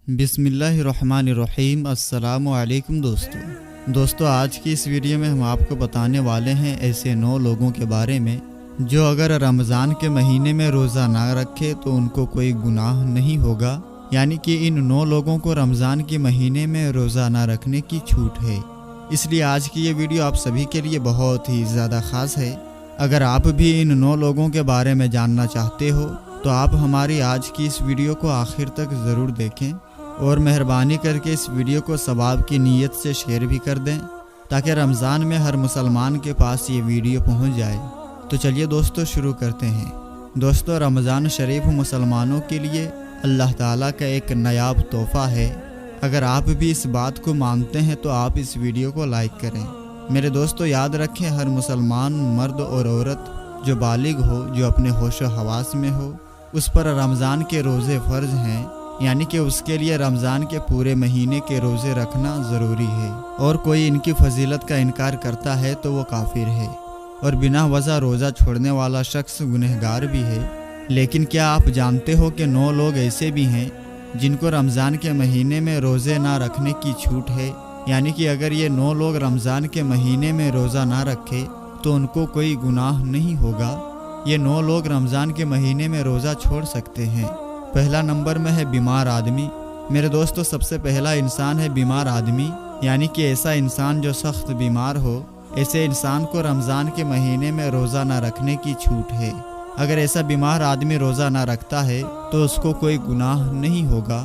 बिस्मिल्लाहिर्रहमानिर्रहीम। अस्सलामु अलैकुम दोस्तों, आज की इस वीडियो में हम आपको बताने वाले हैं ऐसे 9 लोगों के बारे में जो अगर रमज़ान के महीने में रोज़ा ना रखे तो उनको कोई गुनाह नहीं होगा। यानी कि इन 9 लोगों को रमज़ान के महीने में रोज़ा ना रखने की छूट है। इसलिए आज की ये वीडियो आप सभी के लिए बहुत ही ज़्यादा ख़ास है। अगर आप भी इन 9 लोगों के बारे में जानना चाहते हो तो आप हमारी आज की इस वीडियो को आखिर तक ज़रूर देखें और मेहरबानी करके इस वीडियो को सवाब की नीयत से शेयर भी कर दें ताकि रमज़ान में हर मुसलमान के पास ये वीडियो पहुंच जाए। तो चलिए दोस्तों शुरू करते हैं। दोस्तों, रमज़ान शरीफ मुसलमानों के लिए अल्लाह ताला का एक नायाब तोहफ़ा है। अगर आप भी इस बात को मानते हैं तो आप इस वीडियो को लाइक करें। मेरे दोस्तों, याद रखें हर मुसलमान मर्द और औरत जो बालिग हो, जो अपने होशो हवास में हो, उस पर रमज़ान के रोज़े फ़र्ज हैं। यानी कि उसके लिए रमज़ान के पूरे महीने के रोज़े रखना ज़रूरी है और कोई इनकी फजीलत का इनकार करता है तो वो काफिर है और बिना वजह रोज़ा छोड़ने वाला शख्स गुनहगार भी है। लेकिन क्या आप जानते हो कि 9 लोग ऐसे भी हैं जिनको रमज़ान के महीने में रोज़े ना रखने की छूट है। यानी कि अगर ये 9 लोग रमज़ान के महीने में रोज़ा ना रखे तो उनको कोई गुनाह नहीं होगा। ये 9 लोग रमज़ान के महीने में रोज़ा छोड़ सकते हैं। पहला नंबर में है बीमार आदमी। मेरे दोस्तों, सबसे पहला इंसान है बीमार आदमी। यानी कि ऐसा इंसान जो सख्त बीमार हो, ऐसे इंसान को रमज़ान के महीने में रोज़ा ना रखने की छूट है। अगर ऐसा बीमार आदमी रोज़ा ना रखता है तो उसको कोई गुनाह नहीं होगा।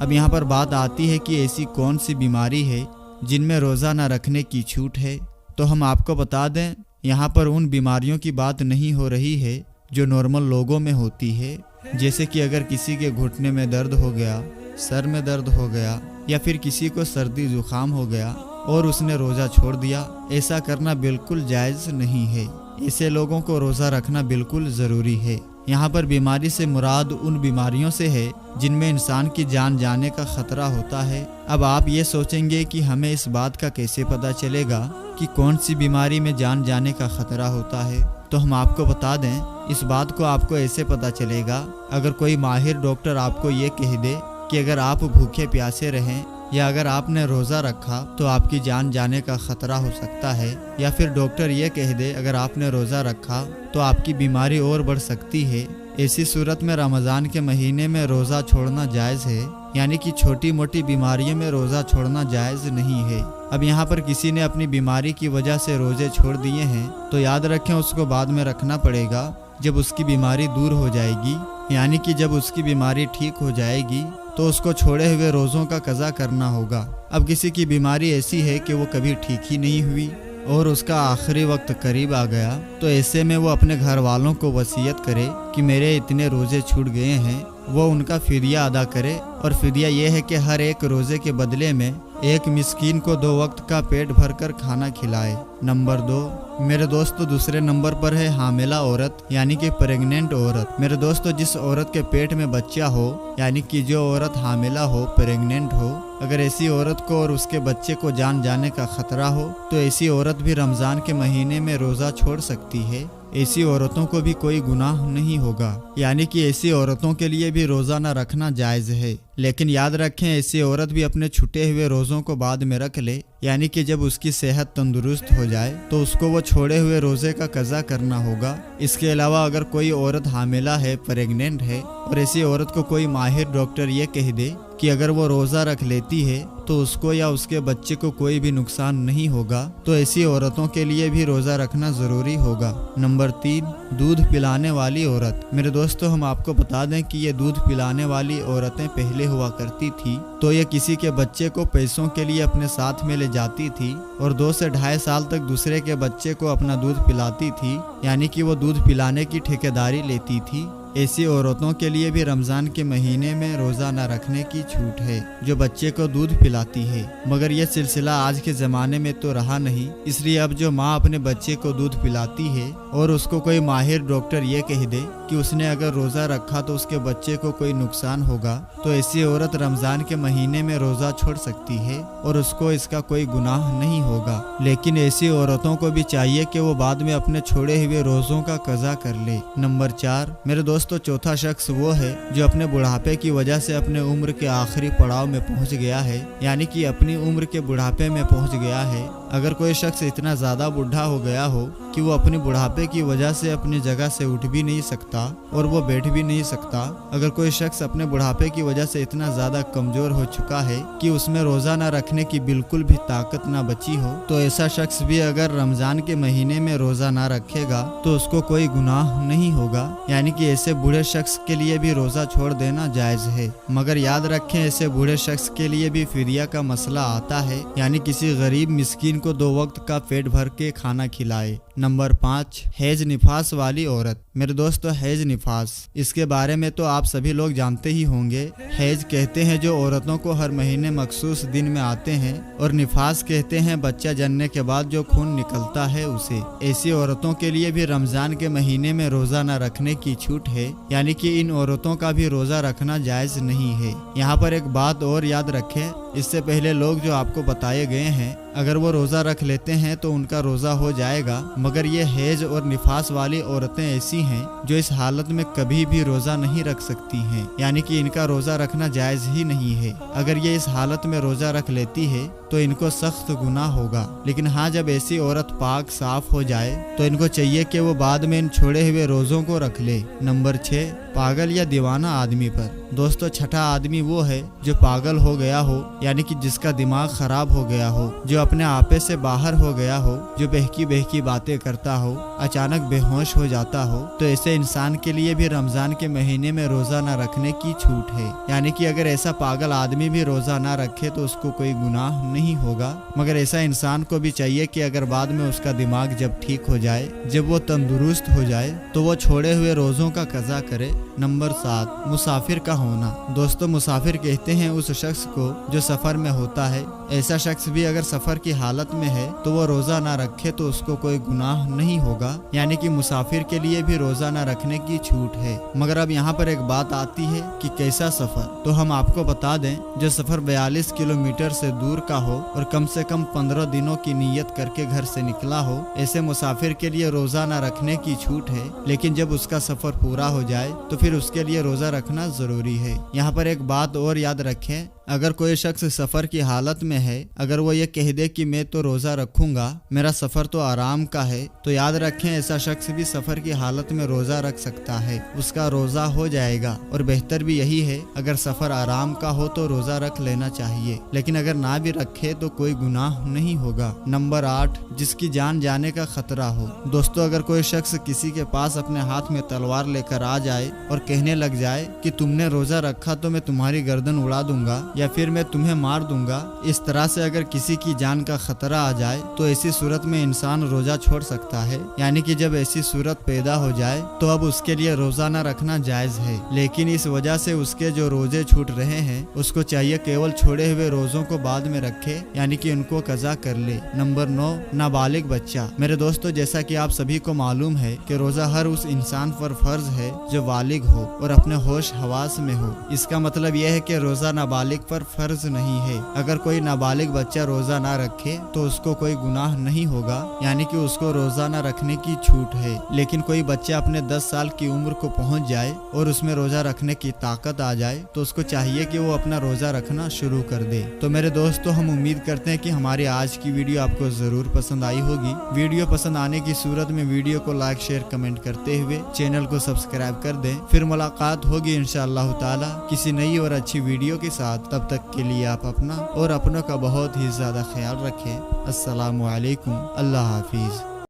अब यहाँ पर बात आती है कि ऐसी कौन सी बीमारी है जिनमें रोज़ा ना रखने की छूट है। तो हम आपको बता दें, यहाँ पर उन बीमारियों की बात नहीं हो रही है जो नॉर्मल लोगों में होती है। जैसे कि अगर किसी के घुटने में दर्द हो गया, सर में दर्द हो गया या फिर किसी को सर्दी जुकाम हो गया और उसने रोज़ा छोड़ दिया, ऐसा करना बिल्कुल जायज़ नहीं है। ऐसे लोगों को रोज़ा रखना बिल्कुल ज़रूरी है। यहाँ पर बीमारी से मुराद उन बीमारियों से है जिनमें इंसान की जान जाने का ख़तरा होता है। अब आप ये सोचेंगे कि हमें इस बात का कैसे पता चलेगा कि कौन सी बीमारी में जान जाने का ख़तरा होता है। तो हम आपको बता दें, इस बात को आपको ऐसे पता चलेगा अगर कोई माहिर डॉक्टर आपको ये कह दे कि अगर आप भूखे प्यासे रहें या अगर आपने रोज़ा रखा तो आपकी जान जाने का ख़तरा हो सकता है, या फिर डॉक्टर ये कह दे अगर आपने रोज़ा रखा तो आपकी बीमारी और बढ़ सकती है। ऐसी सूरत में रमज़ान के महीने में रोज़ा छोड़ना जायज़ है। यानी कि छोटी मोटी बीमारियों में रोज़ा छोड़ना जायज़ नहीं है। अब यहाँ पर किसी ने अपनी बीमारी की वजह से रोज़े छोड़ दिए हैं तो याद रखें उसको बाद में रखना पड़ेगा जब उसकी बीमारी दूर हो जाएगी। यानी कि जब उसकी बीमारी ठीक हो जाएगी तो उसको छोड़े हुए रोज़ों का कज़ा करना होगा। अब किसी की बीमारी ऐसी है कि वो कभी ठीक ही नहीं हुई और उसका आखिरी वक्त करीब आ गया, तो ऐसे में वो अपने घर वालों को वसीयत करे कि मेरे इतने रोज़े छूट गए हैं, वो उनका फिदिया अदा करे। और फिदिया ये है कि हर एक रोज़े के बदले में एक मिस्कीन को 2 वक्त का पेट भरकर खाना खिलाए। नंबर 2 मेरे दोस्तों, दूसरे नंबर पर है हामिला औरत, यानी कि प्रेग्नेंट औरत। मेरे दोस्तों, जिस औरत के पेट में बच्चा हो, यानी कि जो औरत हामिला हो, प्रेग्नेंट हो, अगर ऐसी औरत को और उसके बच्चे को जान जाने का खतरा हो तो ऐसी औरत भी रमज़ान के महीने में रोज़ा छोड़ सकती है। ऐसी औरतों को भी कोई गुनाह नहीं होगा। यानी कि ऐसी औरतों के लिए भी रोज़ा न रखना जायज़ है। लेकिन याद रखें, ऐसी औरत भी अपने छूटे हुए रोज़ों को बाद में रख ले। यानी कि जब उसकी सेहत तंदुरुस्त हो जाए तो उसको वो छोड़े हुए रोज़े का कज़ा करना होगा। इसके अलावा अगर कोई औरत हामिला है, प्रेग्नेंट है और ऐसी औरत को कोई माहिर डॉक्टर ये कह दे कि अगर वो रोज़ा रख लेती है तो उसको या उसके बच्चे को कोई भी नुकसान नहीं होगा, तो ऐसी औरतों के लिए भी रोज़ा रखना ज़रूरी होगा। नंबर 3 दूध पिलाने वाली औरत। मेरे दोस्तों, हम आपको बता दें कि ये दूध पिलाने वाली औरतें पहले हुआ करती थी तो ये किसी के बच्चे को पैसों के लिए अपने साथ में ले जाती थी और 2 से 2.5 साल तक दूसरे के बच्चे को अपना दूध पिलाती थी। यानी कि वो दूध पिलाने की ठेकेदारी लेती थी। ऐसी औरतों के लिए भी रमज़ान के महीने में रोज़ा न रखने की छूट है जो बच्चे को दूध पिलाती है। मगर यह सिलसिला आज के ज़माने में तो रहा नहीं, इसलिए अब जो माँ अपने बच्चे को दूध पिलाती है और उसको कोई माहिर डॉक्टर ये कह दे कि उसने अगर रोज़ा रखा तो उसके बच्चे को कोई नुकसान होगा, तो ऐसी औरत रमज़ान के महीने में रोज़ा छोड़ सकती है और उसको इसका कोई गुनाह नहीं होगा। लेकिन ऐसी औरतों को भी चाहिए कि वो बाद में अपने छोड़े हुए रोज़ों का कज़ा कर ले। नंबर 4 मेरे दोस्तों चौथा शख्स वो है जो अपने बुढ़ापे की वजह से अपने उम्र के आखिरी पड़ाव में पहुंच गया है, यानी कि अपनी उम्र के बुढ़ापे में पहुंच गया है। अगर कोई शख्स इतना ज़्यादा बूढ़ा हो गया हो कि वो अपने बुढ़ापे की वजह से अपनी जगह से उठ भी नहीं सकता और वो बैठ भी नहीं सकता, अगर कोई शख्स अपने बुढ़ापे की वजह से इतना ज़्यादा कमज़ोर हो चुका है कि उसमें रोज़ा ना रखने की बिल्कुल भी ताकत ना बची हो, तो ऐसा शख्स भी अगर रमज़ान के महीने में रोज़ा ना रखेगा तो उसको कोई गुनाह नहीं होगा। यानी कि ऐसे बूढ़े शख्स के लिए भी रोज़ा छोड़ देना जायज़ है। मगर याद रखें, ऐसे बूढ़े शख्स के लिए भी फिदिया का मसला आता है, यानी किसी गरीब मिस्कीन को 2 वक्त का पेट भर के खाना खिलाए। नंबर 5, हैज निफास वाली औरत। मेरे दोस्तों, हैज निफास, इसके बारे में तो आप सभी लोग जानते ही होंगे। हैज कहते हैं जो औरतों को हर महीने मखसूस दिन में आते हैं, और निफास कहते हैं बच्चा जनने के बाद जो खून निकलता है उसे। ऐसी औरतों के लिए भी रमजान के महीने में रोजा न रखने की छूट है, यानी कि इन औरतों का भी रोजा रखना जायज नहीं है। यहाँ पर एक बात और याद रखें, इससे पहले लोग जो आपको बताए गए हैं, अगर वो रोज़ा रख लेते हैं तो उनका रोज़ा हो जाएगा, मगर ये हैज और निफास वाली औरतें ऐसी हैं जो इस हालत में कभी भी रोज़ा नहीं रख सकती हैं, यानी कि इनका रोज़ा रखना जायज़ ही नहीं है। अगर ये इस हालत में रोज़ा रख लेती है तो इनको सख्त गुनाह होगा। लेकिन हाँ, जब ऐसी औरत पाक साफ हो जाए तो इनको चाहिए कि वो बाद में इन छोड़े हुए रोज़ों को रख ले। नंबर 6, पागल या दीवाना आदमी पर। दोस्तों, छठा आदमी वो है जो पागल हो गया हो, यानी कि जिसका दिमाग खराब हो गया हो, जो अपने आपे से बाहर हो गया हो, जो बहकी बहकी बातें करता हो, अचानक बेहोश हो जाता हो, तो ऐसे इंसान के लिए भी रमजान के महीने में रोजा न रखने की छूट है। यानी कि अगर ऐसा पागल आदमी भी रोजा न रखे तो उसको कोई गुनाह नहीं होगा, मगर ऐसा इंसान को भी चाहिए कि अगर बाद में उसका दिमाग जब ठीक हो जाए, जब वो तंदुरुस्त हो जाए, तो वो छोड़े हुए रोजों का कज़ा करे। नंबर 7, मुसाफिर का होना। दोस्तों, मुसाफिर कहते हैं उस शख्स को जो सफर में होता है। ऐसा शख्स भी अगर सफर की हालत में है तो वो रोजा ना रखे तो उसको कोई गुनाह नहीं होगा, यानी कि मुसाफिर के लिए भी रोजा ना रखने की छूट है। मगर अब यहाँ पर एक बात आती है कि कैसा सफर, तो हम आपको बता दें, जो सफर 42 किलोमीटर से दूर का हो और कम से कम 15 दिनों की नीयत करके घर से निकला हो, ऐसे मुसाफिर के लिए रोजा ना रखने की छूट है। लेकिन जब उसका सफर पूरा हो जाए तो फिर उसके लिए रोजा रखना जरूरी है। यहाँ पर एक बात और याद रखें, अगर कोई शख्स सफर की हालत में है, अगर वो ये कह दे कि मैं तो रोजा रखूंगा, मेरा सफर तो आराम का है, तो याद रखें ऐसा शख्स भी सफर की हालत में रोजा रख सकता है, उसका रोजा हो जाएगा। और बेहतर भी यही है, अगर सफर आराम का हो तो रोजा रख लेना चाहिए, लेकिन अगर ना भी रखे तो कोई गुनाह नहीं होगा। नंबर 8, जिसकी जान जाने का खतरा हो। दोस्तों, अगर कोई शख्स किसी के पास अपने हाथ में तलवार लेकर आ जाए और कहने लग जाए कि तुमने रोजा रखा तो मैं तुम्हारी गर्दन उड़ा दूंगा या फिर मैं तुम्हें मार दूंगा, इस तरह से अगर किसी की जान का खतरा आ जाए तो ऐसी सूरत में इंसान रोजा छोड़ सकता है। यानी कि जब ऐसी सूरत पैदा हो जाए तो अब उसके लिए रोजा न रखना जायज है, लेकिन इस वजह से उसके जो रोजे छूट रहे हैं उसको चाहिए केवल छोड़े हुए रोजों को बाद में रखे, यानी कि उनको कज़ा कर ले। नंबर 9, नाबालिग बच्चा। मेरे दोस्तों, जैसा कि आप सभी को मालूम है कि रोजा हर उस इंसान पर फर्ज है जो बालिग हो और अपने होश हवास में हो। इसका मतलब यह है कि रोजा नाबालिग पर फर्ज नहीं है। अगर कोई नाबालिग बच्चा रोजा ना रखे तो उसको कोई गुनाह नहीं होगा, यानी कि उसको रोजा ना रखने की छूट है। लेकिन कोई बच्चा अपने 10 साल की उम्र को पहुंच जाए और उसमें रोजा रखने की ताकत आ जाए तो उसको चाहिए कि वो अपना रोजा रखना शुरू कर दे। तो मेरे दोस्तों, हम उम्मीद करते हैं कि हमारी आज की वीडियो आपको जरूर पसंद आई होगी। वीडियो पसंद आने की सूरत में वीडियो को लाइक, शेयर, कमेंट करते हुए चैनल को सब्सक्राइब कर दें। फिर मुलाकात होगी इंशाअल्लाह ताला किसी नई और अच्छी वीडियो के साथ। तब तक के लिए आप अपना और अपनों का बहुत ही ज्यादा ख्याल रखें। अस्सलामु अलैकुम, अल्लाह हाफिज।